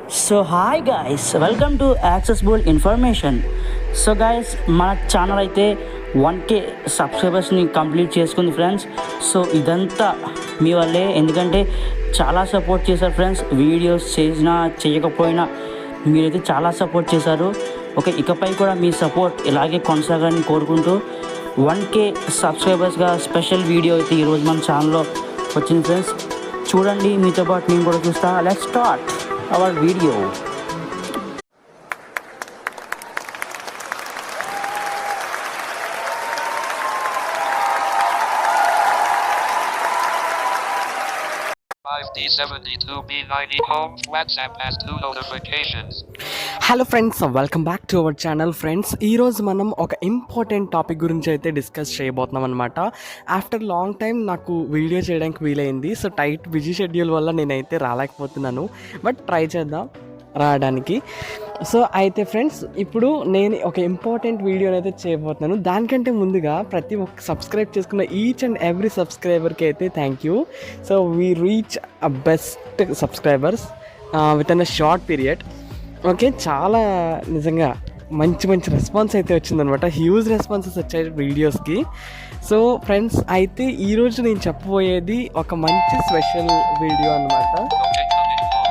So hi guys, welcome to Accessible Information. So guys మన channel అయితే 1K సబ్స్క్రైబర్స్ని complete చేసుకుంది friends. So ఇదంతా మీ వల్లే, ఎందుకంటే చాలా సపోర్ట్ చేశారు ఫ్రెండ్స్. వీడియోస్ చేసినా చేయకపోయినా మీరైతే చాలా సపోర్ట్ చేశారు. ఓకే, ఇకపై కూడా మీ సపోర్ట్ ఇలాగే కొనసాగాలని కోరుకుంటూ 1K సబ్స్క్రైబర్స్గా స్పెషల్ వీడియో అయితే ఈరోజు మన ఛానల్లో వచ్చింది ఫ్రెండ్స్. చూడండి, మీతో పాటు నేను కూడా చూస్తా. Let's start our video. 5D72B90 home WhatsApp has 2 notifications. Hello friends, welcome back to our channel. Friends, ఈరోజు మనం ఒక ఇంపార్టెంట్ టాపిక్ గురించి అయితే డిస్కస్ చేయబోతున్నాం అనమాట. ఆఫ్టర్ లాంగ్ టైం నాకు వీడియో చేయడానికి వీలైంది. సో టైట్ బిజీ షెడ్యూల్ వల్ల నేనైతే రాలేకపోతున్నాను, బట్ ట్రై చేద్దాం రావడానికి. సో అయితే ఫ్రెండ్స్, ఇప్పుడు నేను ఒక ఇంపార్టెంట్ వీడియోని అయితే చేయబోతున్నాను. దానికంటే ముందుగా ప్రతి ఒక్క సబ్స్క్రైబ్ చేసుకున్న ఈచ్ అండ్ ఎవ్రీ సబ్స్క్రైబర్కి అయితే thank you. So we reach a best subscribers with in a short period. Okay, చాలా నిజంగా మంచి రెస్పాన్స్ అయితే వచ్చిందనమాట. హ్యూజ్ రెస్పాన్సెస్ వచ్చాయి వీడియోస్కి. సో ఫ్రెండ్స్, అయితే ఈరోజు నేను చెప్పబోయేది ఒక మంచి స్పెషల్ వీడియో అనమాట. Incoming call.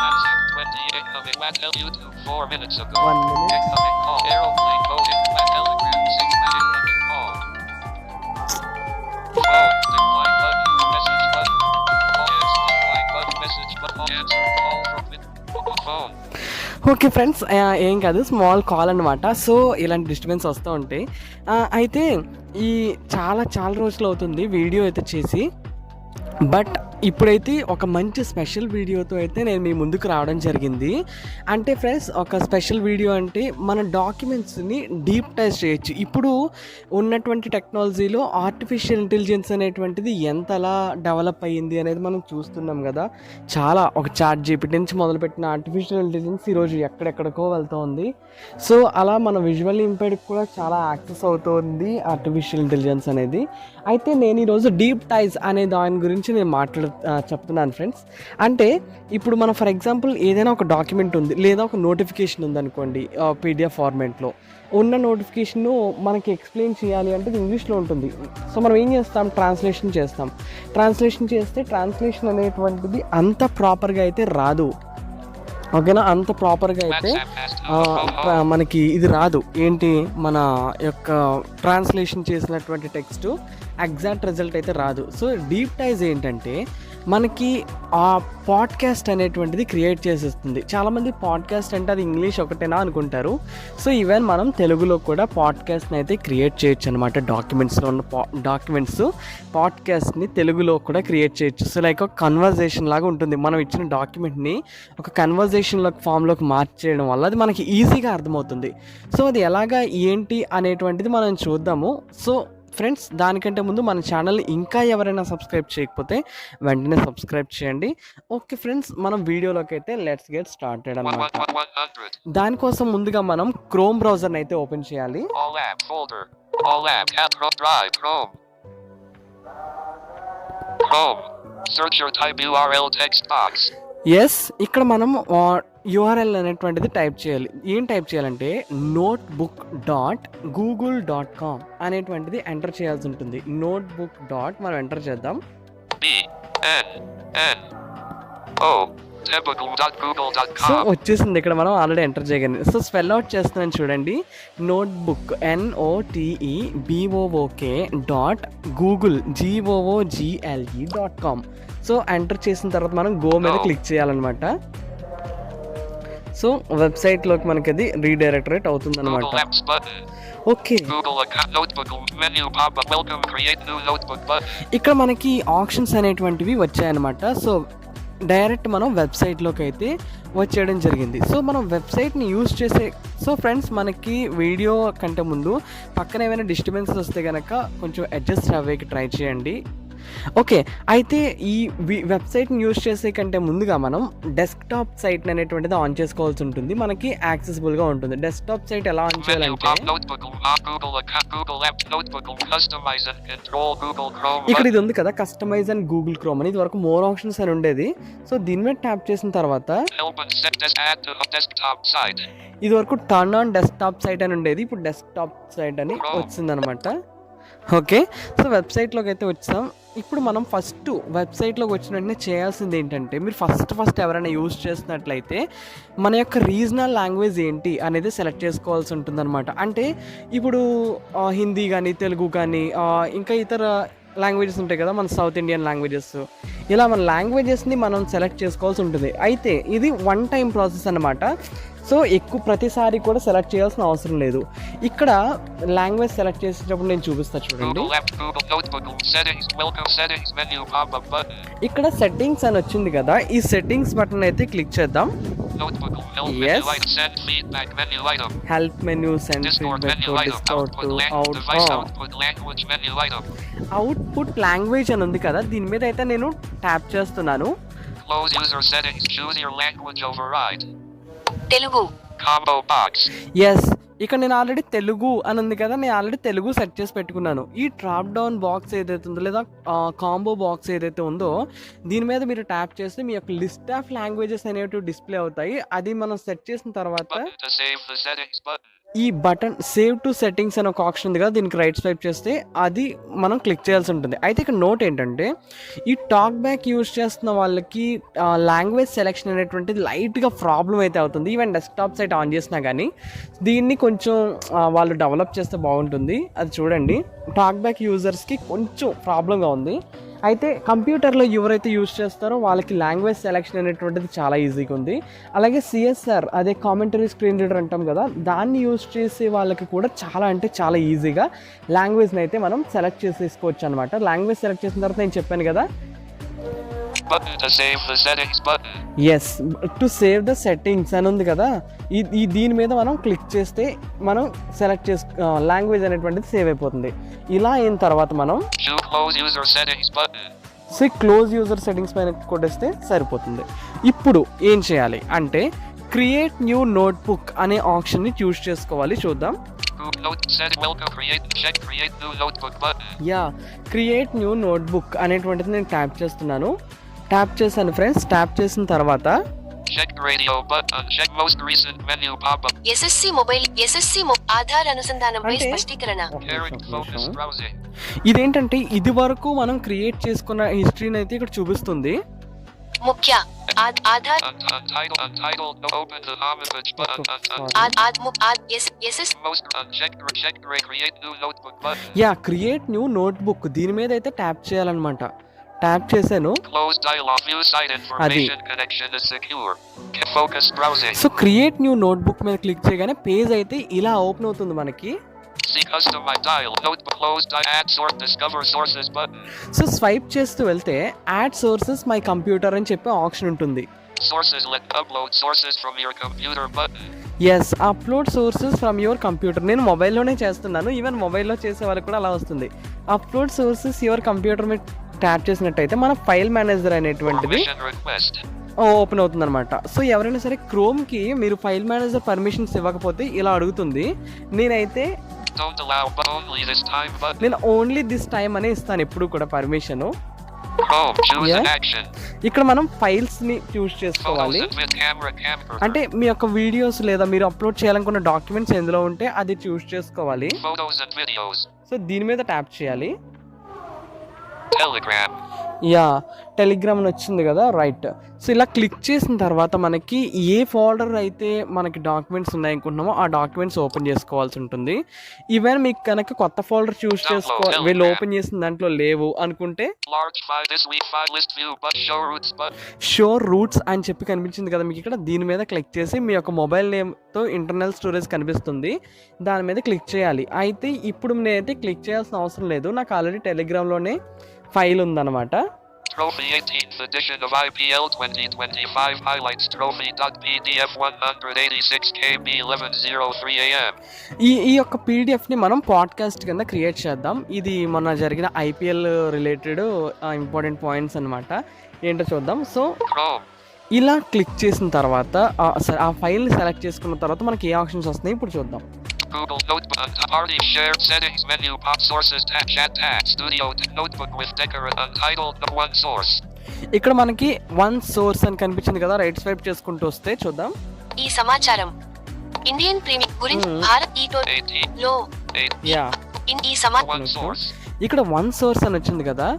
WhatsApp 28 coming. Tell YouTube 4 minutes ago. 1 minute. Incoming call. Aeroplane mode. Telegram 6 minute incoming call. Phone. Decline button. Message button. Yes. Decline button. Message button. Answer call from phone. Okay friends, ఏం కాదు, small call అనమాట. So ఇలాంటి disturbance వస్తూ ఉంటాయి. అయితే ఈ చాలా రోజులు అవుతుంది వీడియో అయితే చేసి, బట్ ఇప్పుడైతే ఒక మంచి స్పెషల్ వీడియోతో అయితే నేను మీ ముందుకు రావడం జరిగింది. అంటే ఫ్రెండ్స్, ఒక స్పెషల్ వీడియో అంటే మన డాక్యుమెంట్స్ని డీప్ టైజ్ చేయొచ్చు. ఇప్పుడు ఉన్నటువంటి టెక్నాలజీలో ఆర్టిఫిషియల్ ఇంటెలిజెన్స్ అనేటువంటిది ఎంతలా డెవలప్ అయ్యింది అనేది మనం చూస్తున్నాం కదా. చాలా ఒక చాట్ జీపీటీ నుంచి మొదలుపెట్టిన ఆర్టిఫిషియల్ ఇంటెలిజెన్స్ ఈరోజు ఎక్కడెక్కడికో వెళ్తూ ఉంది. సో అలా మన విజువల్ ఇంపైర్డ్కి కూడా చాలా యాక్సెస్ అవుతుంది ఆర్టిఫిషియల్ ఇంటెలిజెన్స్ అనేది. అయితే నేను ఈరోజు డీప్ టైజ్ అనే దాని గురించి నేను చెప్తున్నాను ఫ్రెండ్స్. అంటే ఇప్పుడు మనం ఫర్ ఎగ్జాంపుల్ ఏదైనా ఒక డాక్యుమెంట్ ఉంది, లేదా ఒక నోటిఫికేషన్ ఉందనుకోండి, పీడిఎఫ్ ఫార్మాట్లో ఉన్న నోటిఫికేషన్ మనకి ఎక్స్ప్లెయిన్ చేయాలి అంటే ఇంగ్లీష్లో ఉంటుంది. సో మనం ఏం చేస్తాం, ట్రాన్స్లేషన్ చేస్తే ట్రాన్స్లేషన్ అనేటువంటిది అంత ప్రాపర్గా అయితే రాదు. ఓకేనా, అంత ప్రాపర్గా అయితే మనకి ఇది రాదు. ఏంటి, మన యొక్క ట్రాన్స్లేషన్ చేసినటువంటి టెక్స్ట్ ఎగ్జాక్ట్ రిజల్ట్ అయితే రాదు. సో డీప్ టైజ్ ఏంటంటే మనకి ఆ పాడ్కాస్ట్ అనేటువంటిది క్రియేట్ చేసేస్తుంది. చాలామంది పాడ్కాస్ట్ అంటే అది ఇంగ్లీష్ ఒకటేనా అనుకుంటారు. సో ఈవెన్ మనం తెలుగులో కూడా పాడ్కాస్ట్ని అయితే క్రియేట్ చేయొచ్చు అనమాట. డాక్యుమెంట్స్లో ఉన్న డాక్యుమెంట్స్ పాడ్కాస్ట్ని తెలుగులో కూడా క్రియేట్ చేయొచ్చు. సో లైక్ ఒక కన్వర్జేషన్ లాగా ఉంటుంది. మనం ఇచ్చిన డాక్యుమెంట్ని ఒక కన్వర్జేషన్లోకి ఫామ్లోకి మార్చేయడం వల్ల అది మనకి ఈజీగా అర్థమవుతుంది. సో అది ఎలాగా ఏంటి అనేటువంటిది మనం చూద్దాము. సో ఫ్రెండ్స్, దానికంటే ముందు మన ఛానల్ని ఇంకా ఎవరైనా సబ్స్క్రైబ్ చేయకపోతే వెంటనే సబ్స్క్రైబ్ చేయండి. ఓకే ఫ్రెండ్స్, మనం వీడియోలోకి అయితే లెట్స్ గెట్ స్టార్టెడ్ అన్నమాట. దానికోసం ముందుగా మనం క్రోమ్ బ్రౌజర్ని అయితే ఓపెన్ చేయాలి. All app folder. All app drive Chrome. Search your type URL text box. Yes, ఇక్కడ మనం యూఆర్ఎల్ అనేటువంటిది టైప్ చేయాలి. ఏం టైప్ చేయాలంటే notebook.google.com అనేటువంటిది ఎంటర్ చేయాల్సి ఉంటుంది. నోట్బుక్ డాట్ మనం ఎంటర్ చేద్దాం. సో వచ్చేసింది. ఇక్కడ మనం ఆల్రెడీ ఎంటర్ చేయగలిగింది. సో స్పెల్ అవుట్ చేస్తున్నాను చూడండి. Notebook NOTEBOOK.google.com. సో ఎంటర్ చేసిన తర్వాత మనం గో మీద క్లిక్ చేయాలన్నమాట. సో వెబ్సైట్లోకి మనకి అది రీడైరెక్టరేట్ అవుతుంది అనమాట. ఓకే, ఇక్కడ మనకి ఆప్షన్స్ అనేటువంటివి వచ్చాయన్నమాట. సో డైరెక్ట్ మనం వెబ్సైట్లోకి అయితే వచ్చేయడం జరిగింది. సో మనం వెబ్సైట్ని యూజ్ చేసే ఫ్రెండ్స్, మనకి వీడియో కంటే ముందు పక్కన ఏమైనా డిస్టర్బెన్సెస్ వస్తే కనుక కొంచెం అడ్జస్ట్ అవ్వేకి ట్రై చేయండి. ఓకే. అయితే ఈ వెబ్‌సైట్‌ని యూజ్ చేసే కంటే ముందుగా మనం డెస్క్‌టాప్ సైట్ అనేటువంటిది ఆన్ చేసుకోవాల్సి ఉంటుంది. మనకి యాక్సెసిబుల్‌గా ఉంటుంది. డెస్క్‌టాప్ సైట్ ఎలా ఆన్ Menu చేయాలంటే pop notebook Google account Google app notebook customize and control Google Chrome ఇక్కడ ఇది ఉంది కదా కస్టమైజ్ అండ్ గూగుల్ క్రోమ్ అని ఇదివరకు మోర్ ఆప్షన్స్ అని ఉండేది. సో దీని మీద ట్యాప్ చేసిన తర్వాత help and set add to a desktop site. ఇదివరకు టర్న్ ఆన్ డెస్క్‌టాప్ సైట్ అని ఉండేది. ఇప్పుడు డెస్క్‌టాప్ సైట్ అని వచ్చిందనమాట. ఓకే. సో వెబ్‌సైట్‌లోకి అయితే వచ్చాం. ఇప్పుడు మనం ఫస్ట్ వెబ్‌సైట్‌లోకి వచ్చిన వెంటనే చేయాల్సింది ఏంటంటే మీరు ఫస్ట్ ఎవరైనా యూజ్ చేస్తున్నట్లయితే మన యొక్క రీజనల్ లాంగ్వేజ్ ఏంటి అనేది సెలెక్ట్ చేసుకోవాల్సి ఉంటుందన్నమాట. అంటే ఇప్పుడు హిందీ కానీ తెలుగు కానీ ఇంకా ఇతర లాంగ్వేజెస్ ఉంటాయి కదా మన సౌత్ ఇండియన్ లాంగ్వేజెస్. ఇలా మన లాంగ్వేజెస్ని మనం సెలెక్ట్ చేసుకోవాల్సి ఉంటుంది. అయితే ఇది వన్ టైం ప్రాసెస్ అన్నమాట. సో ప్రతిసారి కూడా సెలెక్ట్ చేయాల్సిన అవసరం లేదు. ఇక్కడ లాంగ్వేజ్ సెలెక్ట్ చేసేటప్పుడు నేను చూపిస్తాను చూడండి. Google app Google notebook settings welcome settings menu pop up button. ఇక్కడ సెట్టింగ్స్ అని వచ్చింది కదా, ఈ సెట్టింగ్స్ బటన్ అయితే క్లిక్ చేద్దాం. Notebook help Yes. menu item send feedback menu item. Help menu send Discord feedback menu item Discord output device output language menu item. Output language అని ఉంది కదా, దీని మీద అయితే నేను ట్యాప్ చేస్తున్నాను. Close user settings choose your language override. Telugu Combo box. Yes, ఇక్కడ నేను ఆల్రెడీ తెలుగు అని ఉంది కదా, నేను ఆల్రెడీ తెలుగు సెట్ చేసి పెట్టుకున్నాను. ఈ డ్రాప్ డౌన్ బాక్స్ ఏదైతే ఉందో లేదా కాంబో బాక్స్ ఏదైతే ఉందో దీని మీద మీరు ట్యాప్ చేస్తే మీ యొక్క లిస్ట్ ఆఫ్ లాంగ్వేజెస్ అనేవి డిస్ప్లే అవుతాయి. అది మనం సెట్ చేసిన తర్వాత Button to save the settings button. ఈ బటన్ సేవ్ టు సెట్టింగ్స్ అని ఒక ఆప్షన్ ఉంది కదా, దీనికి రైట్ స్వైప్ చేస్తే అది మనం క్లిక్ చేయాల్సి ఉంటుంది. అయితే ఇక్కడ నోట్ ఏంటంటే ఈ టాక్ బ్యాక్ యూజ్ చేస్తున్న వాళ్ళకి లాంగ్వేజ్ సెలెక్షన్ అనేటువంటిది లైట్గా ప్రాబ్లం అయితే అవుతుంది. ఈవెన్ డెస్క్టాప్ సైట్ ఆన్ చేసినా కానీ దీన్ని కొంచెం వాళ్ళు డెవలప్ చేస్తే బాగుంటుంది. అది చూడండి, టాక్ బ్యాక్ యూజర్స్కి కొంచెం ప్రాబ్లంగా ఉంది. అయితే కంప్యూటర్లో ఎవరైతే యూజ్ చేస్తారో వాళ్ళకి లాంగ్వేజ్ సెలెక్షన్ అనేటువంటిది చాలా ఈజీగా ఉంది. అలాగే సిఎస్ఆర్ అదే కామెంటరీ స్క్రీన్ రీడర్ అంటాం కదా, దాన్ని యూజ్ చేసే వాళ్ళకి కూడా చాలా అంటే చాలా ఈజీగా లాంగ్వేజ్ని అయితే మనం సెలెక్ట్ చేసేసుకోవచ్చు అనమాట. లాంగ్వేజ్ సెలెక్ట్ చేసిన తర్వాత నేను చెప్పాను కదా Button to save the settings button. Yes to save the settings అని ఉంది కదా, దీని మీద మనం క్లిక్ చేస్తే మనం సెలెక్ట్ లాంగ్వేజ్ అనేటువంటిది సేవ్ అయిపోతుంది. ఇలా అయిన తర్వాత మనం Close user settings button. Close user settings పైన కొట్టేస్తే సరిపోతుంది. ఇప్పుడు ఏం చేయాలి అంటే క్రియేట్ న్యూ నోట్బుక్ అనే ఆప్షన్ని చూస్ చేసుకోవాలి. చూద్దాం. Create new notebook button. Create new notebook అనేటువంటిది నేను ట్యాప్ చేస్తున్నాను. ట్యాప్ చేశాను ఫ్రెండ్స్. ట్యాప్ చేసిన తర్వాత Check radio button. Check most recent menu pop-up. SSC mobile Aadhaar అనుసంధానంపై అంటే- స్పష్టీకరణ Pairing focus browsing. ఇదేంటంటే ఇది వరకు మనం క్రియేట్ చేసుకున్న హిస్టరీని అయితే ఇక్కడ చూపిస్తుంది. ముఖ్య Aadhaar Untitled. No open the homage button. ఎస్ఎస్ Most unchecked. Create new notebook button. Create new notebook దీని మీద అయితే ట్యాప్ చేయాలన్నమాట. ట్యాప్ చేశాను. Close dialog. View site information. Connection is secure. Focus browsing. So create new notebook మీద click చేయగానే page అయితే ఇలా ఓపెన్ అవుతుంది మనకి. See customize dial. Notebook close. Add sort. Discover sources button. So swipe చేస్తూ వెళ్తే యాడ్ సోర్సెస్ మై కంప్యూటర్ అని చెప్పే ఆప్షన్ ఉంటుంది. Sources. Upload sources from your computer button. Yes, upload sources from your computer. నేను మొబైల్లోనే చేస్తున్నాను. ఈవెన్ మొబైల్లో చేసే వాళ్ళకి కూడా అలా వస్తుంది. అప్లోడ్ సోర్సెస్ యువర్ కంప్యూటర్ మీద ట్యాప్ చేసినట్టయితే మన ఫైల్ మేనేజర్ అనేటువంటిది Permission request. ఓపెన్ అవుతుంది అనమాట. సో ఎవరైనా సరే క్రోమ్కి మీరు ఫైల్ మేనేజర్ పర్మిషన్స్ ఇవ్వకపోతే ఇలా అడుగుతుంది. నేనైతే Don't allow but only this time button. నేను ఓన్లీ దిస్ టైమ్ అనే ఇస్తాను ఎప్పుడు కూడా permission. Chrome. Choose an Yeah. action. ఇక్కడ మనం ఫైల్స్ని చూస్ Photos చేసుకోవాలి. and with camera camcorder. అంటే మీ యొక్క వీడియోస్ లేదా మీరు అప్లోడ్ చేయాలనుకున్న డాక్యుమెంట్స్ ఎందులో ఉంటే అది చూస్ చేసుకోవాలి. Photos and videos. సో దీని మీద ట్యాప్ చేయాలి. Telegram. టెలిగ్రామ్ అని వచ్చింది కదా, రైట్. సో ఇలా క్లిక్ చేసిన తర్వాత మనకి ఏ ఫోల్డర్ అయితే మనకి డాక్యుమెంట్స్ ఉన్నాయనుకుంటున్నామో ఆ డాక్యుమెంట్స్ ఓపెన్ చేసుకోవాల్సి ఉంటుంది. ఈవెన్ మీకు కనుక కొత్త ఫోల్డర్ చూస్ వీళ్ళు ఓపెన్ చేసిన దాంట్లో లేవు అనుకుంటే Large file. This week file list view but show roots button. Show roots అని చెప్పి కనిపించింది కదా మీకు ఇక్కడ, దీని మీద క్లిక్ చేసి మీ యొక్క మొబైల్ నేమ్తో ఇంటర్నల్ స్టోరేజ్ కనిపిస్తుంది, దాని మీద క్లిక్ చేయాలి. అయితే ఇప్పుడు నేనైతే క్లిక్ చేయాల్సిన అవసరం లేదు, నాకు ఆల్రెడీ టెలిగ్రామ్లోనే ఫైల్ ఉందన్నమాట. Trophy 18th edition of IPL 2025 highlights trophy.pdf 186 KB 11:03 AM. ఈ యొక్క పీడిఎఫ్ని మనం పాడ్కాస్ట్ కింద క్రియేట్ చేద్దాం. ఇది మొన్న జరిగిన ఐపీఎల్ రిలేటెడ్ ఇంపార్టెంట్ పాయింట్స్ అనమాట. ఏంటో చూద్దాం. So Chrome. ఇలా క్లిక్ చేసిన తర్వాత ఆ ఫైల్ని సెలెక్ట్ చేసుకున్న తర్వాత మనకి ఏ ఆప్షన్స్ వస్తున్నాయి ఇప్పుడు చూద్దాం. Google Notebook, Party Share, Settings menu, Pop Sources tab, Chat tab, Studio Notebook with Decorate, Untitled, One Source. ఇక్కడ మనకి వన్ సోర్స్ అని కనిపించింది కదా, రైట్ స్వైప్ చేసుకుంటూ వస్తే చూద్దాం. ఈ సమాచారం ఇండియన్ ప్రీమియర్ గురించి భారత్ లో యా ఈ సమాచారం One Source. ఇక్కడ వన్ సోర్స్ అని వచ్చింది కదా.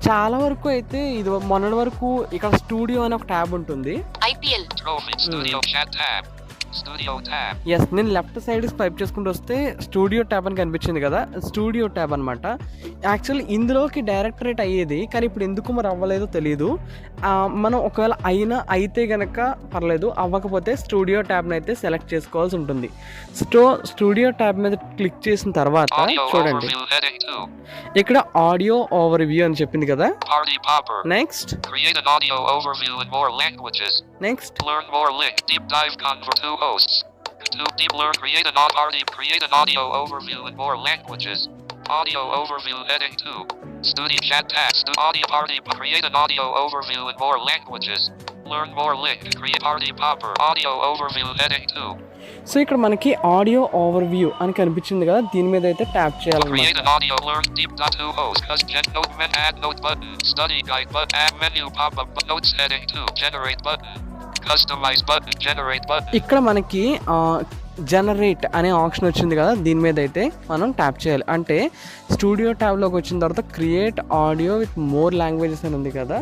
చాలా వరకు అయితే ఇది మొన్నటి వరకు ఇక్కడ స్టూడియో అని ఒక ట్యాబ్ ఉంటుంది. IPL Trophy, Studio Chat tab, Studio tab. Yes, నేను లెఫ్ట్ సైడ్ స్వైప్ చేసుకుంటూ వస్తే స్టూడియో ట్యాబ్ అని కనిపించింది కదా, స్టూడియో ట్యాబ్ అనమాట. యాక్చువల్లీ ఇందులోకి డైరెక్టరేట్ అయ్యేది, కానీ ఇప్పుడు ఎందుకు మరి అవ్వలేదో తెలియదు. మనం ఒకవేళ అయితే కనుక పర్లేదు, అవ్వకపోతే స్టూడియో ట్యాబ్ని అయితే సెలెక్ట్ చేసుకోవాల్సి ఉంటుంది. స్టూడియో ట్యాబ్ మీద క్లిక్ చేసిన తర్వాత Audio చూడండి, Overview, Heading 2. ఇక్కడ ఆడియో ఓవర్ వ్యూ అని చెప్పింది కదా. Party Popper. Next Create an audio overview in more languages. Next Learn more link. Deep dive convert 2 hosts. To deep learn. Create an audio overview in more languages. Audio overview heading 2. Studio chat tab. Audio party. Create an audio overview in more languages. Learn more link. Create party popper. Audio overview heading 2. So ఇక్కడ మనకి audio over view అని కనిపించింది కదా, దీని మీద అయితే tap Create చేయాలన్నమాట. an audio learn deep dot 2 hosts. Cause gen note men add note button. Study guide button. Add menu pop up notes heading 2. Generate button. Customize button. Generate button. ఇక్కడ మనకి generate అనే option వచ్చింది కదా, దీని మీద అయితే మనం ట్యాప్ చేయాలి. అంటే స్టూడియో ట్యాబ్లోకి వచ్చిన తర్వాత create audio with more languages అని ఉంది కదా,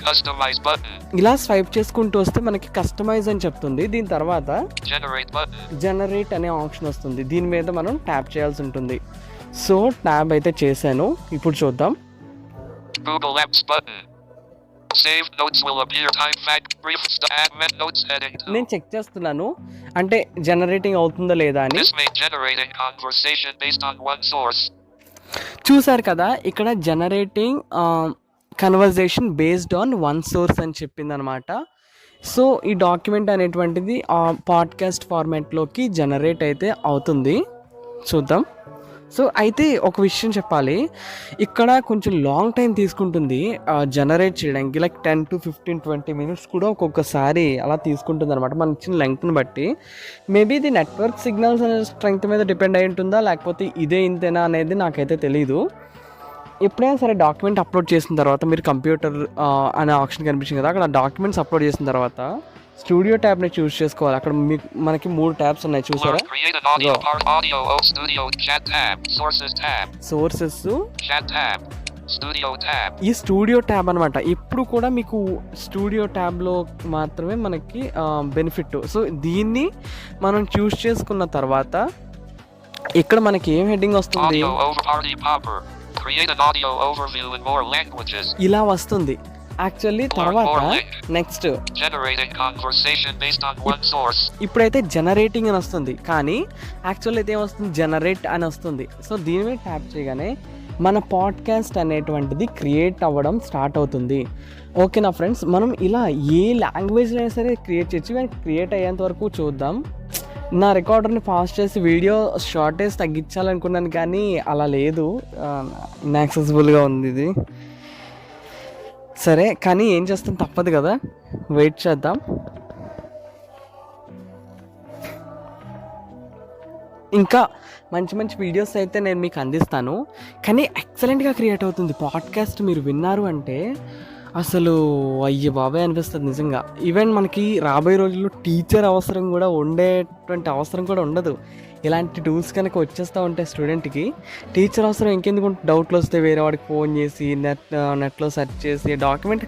Customize button. ఇలా స్వైప్ చేసుకుంటూ వస్తే మనకి కస్టమైజ్ అని చెప్తుంది. దీని తర్వాత Generate button. జనరేట్ అనే ఆప్షన్ వస్తుంది, దీని మీద మనం ట్యాప్ చేయాల్సి ఉంటుంది. సో ట్యాబ్ అయితే చేశాను, ఇప్పుడు చూద్దాం. Google Apps button. Saved notes will appear. Time fact brief add notes heading 2. నేను చెక్ చేస్తున్నాను అంటే జనరేటింగ్ అవుతుందా లేదా అని. This may generating conversation based on one source. చూసారు కదా, ఇక్కడ generating conversation based on one source అని చెప్పింది అనమాట. సో ఈ డాక్యుమెంట్ అనేటువంటిది ఆ పాడ్కాస్ట్ ఫార్మాట్లోకి జనరేట్ అయితే అవుతుంది, చూద్దాం. సో అయితే ఒక విషయం చెప్పాలి, ఇక్కడ కొంచెం లాంగ్ టైం తీసుకుంటుంది జనరేట్ చేయడానికి, లైక్ 10 to 15 20 minutes కూడా ఒక్కొక్కసారి అలా తీసుకుంటుంది అనమాట, మన ఇచ్చిన లెంగ్త్ని బట్టి. మేబీ ఇది నెట్వర్క్ సిగ్నల్స్ అనే స్ట్రెంగ్త్ మీద డిపెండ్ అయి ఉంటుందా, లేకపోతే ఇదే ఇంతేనా అనేది నాకైతే తెలీదు. ఎప్పుడైనా సరే డాక్యుమెంట్ అప్లోడ్ చేసిన తర్వాత మీరు కంప్యూటర్ అనే ఆప్షన్ కనిపించింది కదా, అక్కడ డాక్యుమెంట్స్ అప్లోడ్ చేసిన తర్వాత స్టూడియో ట్యాబ్ని చూస్ చేసుకోవాలి. అక్కడ మనకి 3 ట్యాబ్స్ ఉన్నాయి, చూసారా? Create an audio part audio studio chat tab sources tab sources, chat tab studio tab. ఈ స్టూడియో ట్యాబ్ అనమాట. ఇప్పుడు కూడా మీకు స్టూడియో ట్యాబ్లో మాత్రమే మనకి బెనిఫిట్. సో దీన్ని మనం చూస్ చేసుకున్న తర్వాత ఇక్కడ మనకి ఏం హెడ్డింగ్ వస్తుంది, Audio over party popper. Create an audio overview in more languages. ఇలా వస్తుంది యాక్చువల్లీ. తర్వాత next Generating conversation based on one source. ఇప్పుడైతే జనరేటింగ్ అని వస్తుంది, కానీ యాక్చువల్ అయితే ఏమొస్తుంది, జనరేట్ అని వస్తుంది. సో దీని మీద ట్యాప్ చేయగానే మన పాడ్కాస్ట్ అనేటువంటిది క్రియేట్ అవ్వడం స్టార్ట్ అవుతుంది. ఓకేనా ఫ్రెండ్స్, మనం ఇలా ఏ లాంగ్వేజ్లో అయినా సరే క్రియేట్ చేయొచ్చు, కానీ క్రియేట్ అయ్యేంత వరకు చూద్దాం. నా రికార్డర్ని ఫాస్ట్ చేసి వీడియో షార్టేజ్ తగ్గించాలనుకున్నాను, కానీ అలా లేదు, ఇన్యాక్సెసిబుల్గా ఉంది ఇది. సరే, కానీ ఏం చేస్తాం, తప్పదు కదా, వెయిట్ చేద్దాం. ఇంకా మంచి మంచి వీడియోస్ అయితే నేను మీకు అందిస్తాను, కానీ ఎక్సలెంట్గా క్రియేట్ అవుతుంది పాడ్కాస్ట్. మీరు విన్నారు అంటే అసలు అయ్యే బాబాయ్ అనిపిస్తుంది నిజంగా. ఈవెన్ మనకి రాబోయే రోజుల్లో టీచర్ అవసరం కూడా ఉండేటువంటి అవసరం కూడా ఉండదు. ఇలాంటి టూల్స్ కనుక వచ్చేస్తూ ఉంటాయి స్టూడెంట్కి, టీచర్ అవసరం ఇంకెందుకు. డౌట్లు వస్తే వేరే వాడికి ఫోన్ చేసి నెట్లో సెర్చ్ చేసి డాక్యుమెంట్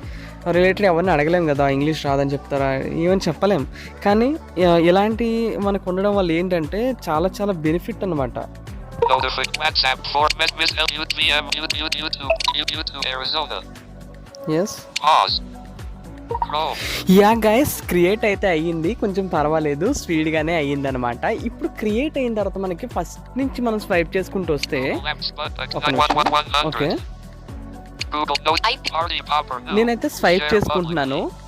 రిలేటెడ్ ఎవరిని అడగలేం కదా, ఇంగ్లీష్ రాదని చెప్తారా, ఏమని చెప్పలేం. కానీ ఇలాంటి మనకు ఉండడం వల్ల ఏంటంటే చాలా చాలా బెనిఫిట్ అనమాట. WhatsApp for Miss LUTVM YouTube Arizona. Yes, Pause. Chrome. Yeah guys, create అయితే అయ్యింది, కొంచెం పర్వాలేదు, స్పీడ్గానే అయ్యింది అనమాట. ఇప్పుడు క్రియేట్ అయిన తర్వాత మనకి ఫస్ట్ నుంచి మనం స్వైప్ చేసుకుంటూ వస్తే Apps button. ఒక నిమిషం. Okay, Google Notes. IP. Party popper. New. నేనైతే స్వైప్ Share చేసుకుంటున్నాను. publicly.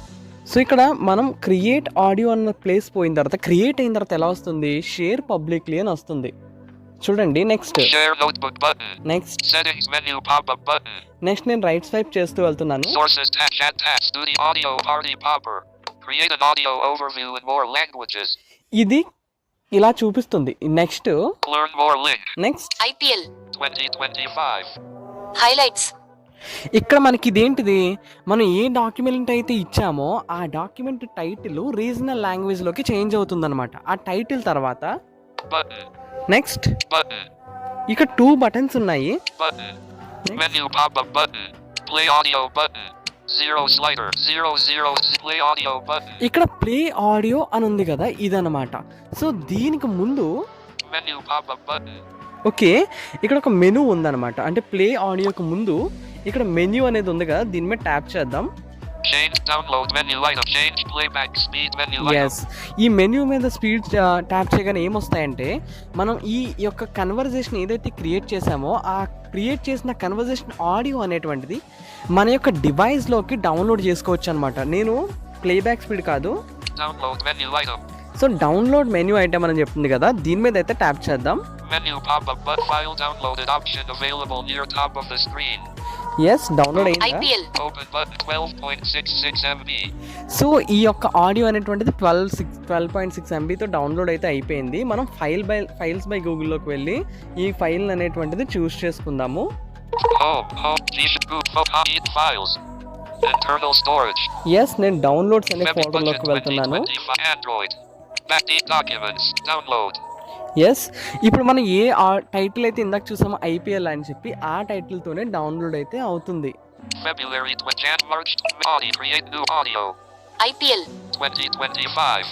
సో ఇక్కడ మనం క్రియేట్ ఆడియో అన్న ప్లేస్ పోయిన తర్వాత క్రియేట్ అయిన తర్వాత ఎలా వస్తుంది, షేర్ పబ్లిక్లీ అని వస్తుంది. చూడండి next Share notebook button. Next Settings menu pop-up button. Next నేను రైట్ స్వైప్ చేస్తూ వెళ్తున్నాను. Sources tab chat tab studio audio party popper. Create an audio overview in more languages. ఇది ఇలా చూపిస్తుంది. Next Learn more link. Next IPL 2025. highlights. ఇక్కడ మనకి ఇదేంటిది, మనం ఏ డాక్యుమెంట్ అయితే ఇచ్చామో ఆ డాక్యుమెంట్ టైటిల్ రీజనల్ లాంగ్వేజ్లోకి చేంజ్ అవుతుందన్నమాట. ఆ టైటిల్ తర్వాత Button. Next Button. ఇక్కడ 2 బటన్స్ ఉన్నాయి. Button. Menu pop-up button. Play audio button. Zero slider. 0 play audio button. ఇక్కడ ప్లే ఆడియో అని ఉంది కదా, ఇదన్నమాట. సో దీనికి ముందు Menu pop-up button. ఓకే ఇక్కడ ఒక మెనూ ఉందన్నమాట. అంటే ప్లే ఆడియోకి ముందు ఇక్కడ మెన్యూ అనేది ఉంది కదా, దీని మీద ట్యాప్ చేద్దాం. Change download menu item. Change playback speed menu item. Yes, ఈ మెన్యూ మీద స్పీడ్ ట్యాప్ చేయగానే ఏమొస్తాయంటే, మనం ఈ యొక్క కన్వర్జేషన్ ఏదైతే క్రియేట్ చేసామో ఆ క్రియేట్ చేసిన కన్వర్జేషన్ ఆడియో అనేటువంటిది మన యొక్క డివైస్లోకి డౌన్లోడ్ చేసుకోవచ్చు అనమాట. నేను ప్లేబ్యాక్ స్పీడ్ కాదు, Download menu item. So download menu item అని చెప్తుంది కదా, దీని మీద అయితే ట్యాప్ చేద్దాం. Menu pop-up but file downloaded option available near top of the screen. Yes, download అయిందా? IPL Open button 12.66 MB. So ఈ యొక్క ఆడియో అనేటువంటిది 12.6 MBతో డౌన్లోడ్ అయితే అయిపోయింది. మనం ఫైల్స్ బై గూగుల్లోకి వెళ్ళి ఈ ఫైల్ అనేటువంటిది చూస్ చేసుకుందాము. Home. Eat files. Internal storage. Yes, నేను డౌన్లోడ్స్ అనే Memory ఫోల్డర్లోకి budget వెళ్తున్నాను. 2025 Android. Backdate documents. Download. Yes, ఇప్పుడు మనం ఏ టైటిల్ అయితే ఇందాక చూసామో IPL అని చెప్పి ఆ టైటిల్తోనే డౌన్లోడ్ అయితే అవుతుంది. February 20 March. Audio. Create new audio. IPL 2025.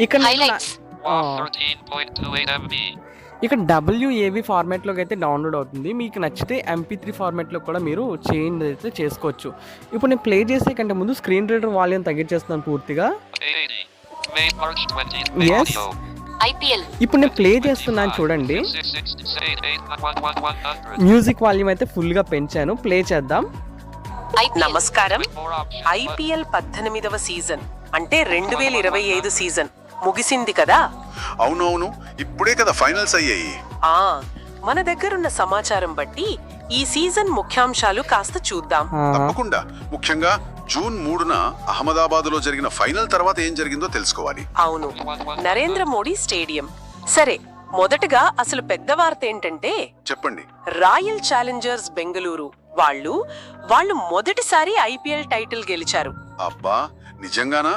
ఇక్కడ నేను highlights. 13.28 MB. ఇక్కడ WAV ఫార్మాట్లోకి అయితే డౌన్లోడ్ అవుతుంది. మీకు నచ్చితే MP3 ఫార్మాట్లో కూడా మీరు చేంజ్ అయితే చేసుకోవచ్చు. ఇప్పుడు నేను ప్లే చేసే కంటే ముందు స్క్రీన్ రీడర్ వాల్యూమ్ తగ్గించేస్తున్నాను పూర్తిగా. 80. May March 20. Yes. Audio. IPL ఇప్పుడు నేను ప్లే చేస్తున్నాను చూడండి. 100. మ్యూజిక్ వాల్యూమ్ అయితే ఫుల్గా పెంచాను. ప్లే చేద్దాం. IPL నమస్కారం. With more options. IPL 18వ సీజన్ అంటే 2025 సీజన్ ముగిసింది కదా. అవునవును, ఇప్పుడే కదా ఫైనల్స్ అయ్యాయి. ఆ మన దగ్గరున్న సమాచారం బట్టి ఈ సీజన్ ముఖ్యాంశాలు కాస్త చూద్దాం. తప్పకుండా. ముఖ్యంగా జూన్ 3న అహ్మదాబాద్ లో జరిగిన ఫైనల్ తర్వాత ఏం జరిగిందో తెలుసుకోవాలి. అవును, నరేంద్ర మోడీ స్టేడియం. సరే, మొదటగా అసలు పెద్ద వార్త ఏంటంటే చెప్పండి. రాయల్ ఛాలెంజర్స్ బెంగళూరు వాళ్ళు మొదటిసారి IPL టైటిల్ గెలిచారు. అబ్బా, నిజంగానా?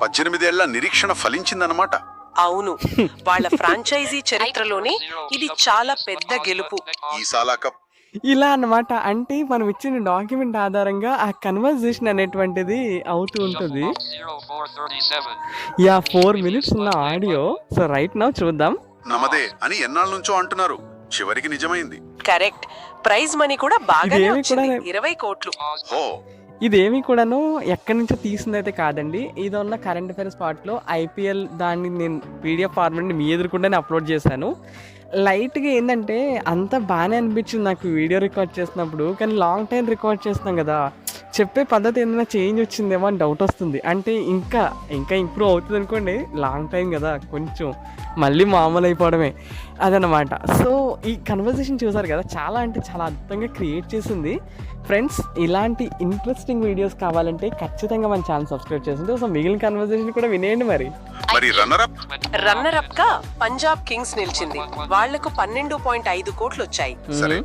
18 ఏళ్ల నిరీక్షణ ఫలించిందన్నమాట. అవును, వాళ్ళ ఫ్రాంచైజీ చరిత్రలోనే ఇది చాలా పెద్ద గెలుపు. ఈ సాలా కప్ ఇలా అన్నమాట. అంటే మనం ఇచ్చిన డాక్యుమెంట్ ఆధారంగా ఆ కన్వర్జేషన్ అనేటువంటిది అవుతూ ఉంటుంది. 0437. యా, 4 minutes ఉన్న ఆడియో. సో రైట్ నౌ చూద్దాం. నమదే అని ఎన్నాళ్ళ నుంచో అంటున్నారు, చివరికి నిజమైంది. కరెక్ట్. ప్రైజ్ మనీ కూడా బాగానే ఇదేమి వచ్చింది, కూడా 20 కోట్లు. హో, ఇదేమీ కూడాను ఎక్కడి నుంచో తీసిందైతే కాదండి. ఇది ఉన్న కరెంట్ అఫైర్స్ పార్ట్లో IPL దాన్ని నేను PDF ఫార్మాట్ని మీ ఎదురుకుండానే అప్లోడ్ చేశాను. లైట్గా ఏంటంటే అంత బాగానే అనిపించింది నాకు వీడియో రికార్డ్ చేసినప్పుడు. కానీ లాంగ్ టైం రికార్డ్ చేస్తున్నాం కదా, చెప్పే పద్ధతి ఏదైనా చేంజ్ వచ్చిందేమో అని డౌట్ వస్తుంది. అంటే ఇంకా ఇంప్రూవ్ అవుతుంది అనుకోండి. లాంగ్ టైం కదా, కొంచెం మళ్ళీ మామూలు అయిపోవడమే అదనమాట. సో ఈ కన్వర్జేషన్ చూసారు కదా, చాలా అంటే చాలా అద్భుతంగా క్రియేట్ చేసింది. ఫ్రెండ్స్, ఇలాంటి ఇంట్రెస్టింగ్ వీడియోస్ కావాలంటే ఖచ్చితంగా మన ఛానల్ సబ్స్క్రైబ్ చేసింది. సో మిగిలిన కన్వర్జేషన్ కూడా వినేయండి. మరి రన్నర్ అప్ రన్నర్ అప్ గా పంజాబ్ కింగ్స్ నిలిచింది. వాళ్లకు 12.5 కోట్లు వచ్చాయి. సరే,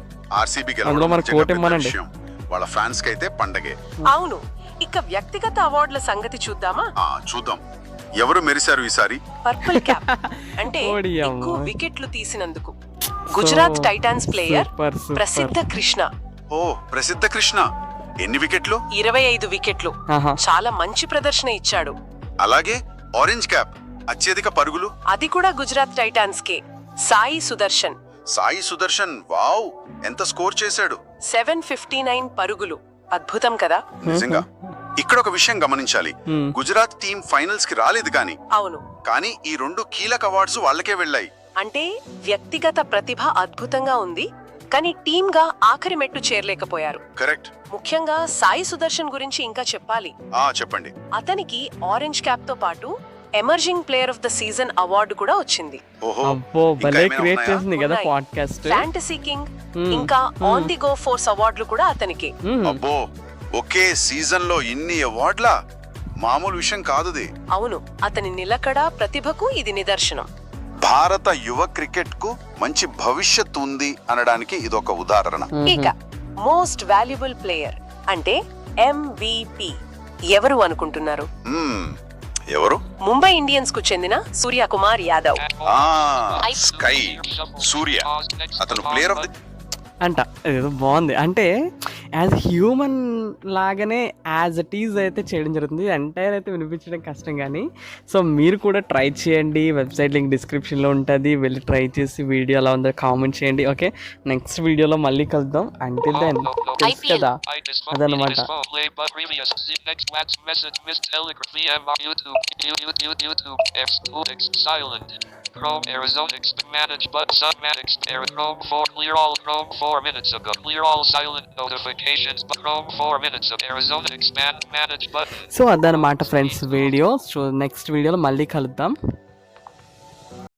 RCB అందులో మన కోట ఇమ్మనండి. వాళ్ళ ఫ్యాన్స్ కి అయితే పండగే. అవును, ఇక వ్యక్తిగత అవార్డుల సంగతి చూద్దామా? చూద్దాం, ఎవరు మెరిశారు ఈసారి. పర్పుల్ క్యాప్ అంటే ఓడి అమ్మ. ఎక్కువ వికెట్లు తీసినందుకు Gujarat Titans player super, super. Prasidh Krishna. ఓ, ప్రసిద్ధ కృష్ణ. ఎన్ని వికెట్లు? 25 వికెట్లు. ఆహా. చాలా మంచి ప్రదర్శన ఇచ్చాడు. అలాగే ఆరెంజ్ క్యాప్, అత్యధిక పరుగులు. అది కూడా గుజరాత్ టైటాన్స్ కే. సాయి సుదర్శన్ సాయి సుదర్శన్, వావ్, ఎంత స్కోర్ చేశాడు. 759 పరుగులు. అద్భుతం కదా. నిజంగా. ఇక్కడ ఒక విషయం గమనించాలి. గుజరాత్ టీం ఫైనల్స్ కి రాలేదు అవును, కానీ ఈ 2 కీలక అవార్డ్స్ వాళ్ళకే వెళ్ళాయి. అంటే వ్యక్తిగత ప్రతిభ అద్భుతంగా ఉంది, కానీ టీమ్ గా ఆఖరి మెట్టు చేరలేకపోయారు. కరెక్ట్. ముఖ్యంగా సాయి సుదర్శన్ గురించి ఇంకా చెప్పాలి. చెప్పండి. అతనికి ఆరెంజ్ క్యాప్ తో పాటు emerging player of the season award కూడా వచ్చింది. ఓహో, అబ్బో ఇంకా భలే ఏమైనా క్రియేట్ ఉన్నాయా? చేసింది కదా ఉన్నాయి. పాడ్కాస్ట్. ఫ్యాంటసీ కింగ్ ఇంకా ఆన్ ది గో ఫోర్స్ అవార్డులు కూడా అతనికి. అబ్బో, ఒకే సీజన్ లో ఇన్ని అవార్డులా? మామూలు విషయం కాదుది. అవును, అతని నిలకడ ప్రతిభకు ఇది నిదర్శనం. భారత యువ క్రికెట్ కు మంచి భవిష్యత్తు ఉంది అనడానికి ఇదొక ఉదాహరణ. ఇక మోస్ట్ వాల్యుబుల్ ప్లేయర్ అంటే MVP ఎవరు అనుకుంటున్నారు? ఎవరు? ముంబై ఇండియన్స్ కు చెందిన సూర్యకుమార్ యాదవ్. స్కై సూర్య, అతను ప్లేయర్ ఆఫ్ ది అంట. ఏదో బాగుంది. అంటే యాజ్ హ్యూమన్ లాగానే యాజ్ అ టీజ్ అయితే చేయడం జరుగుతుంది. ఎంటైర్ అయితే వినిపించడం కష్టం, కానీ సో మీరు కూడా ట్రై చేయండి. వెబ్సైట్ లింక్ డిస్క్రిప్షన్లో ఉంటుంది, వెళ్ళి ట్రై చేసి వీడియో ఎలా ఉందో కామెంట్ చేయండి. ఓకే, నెక్స్ట్ వీడియోలో మళ్ళీ కలుద్దాం. అంటిల్ దెన్ తెలుసు కదా, అదనమాట. Chrome Arizona manage but submanage Chrome 4 clear all Chrome 4 minutes ago clear all silent notifications but Chrome 4 minutes of Arizona expand manage button. So అదనమాట ఫ్రెండ్స్ వీడియో. సో నెక్స్ట్ వీడియోలో మళ్ళీ కలుద్దాం.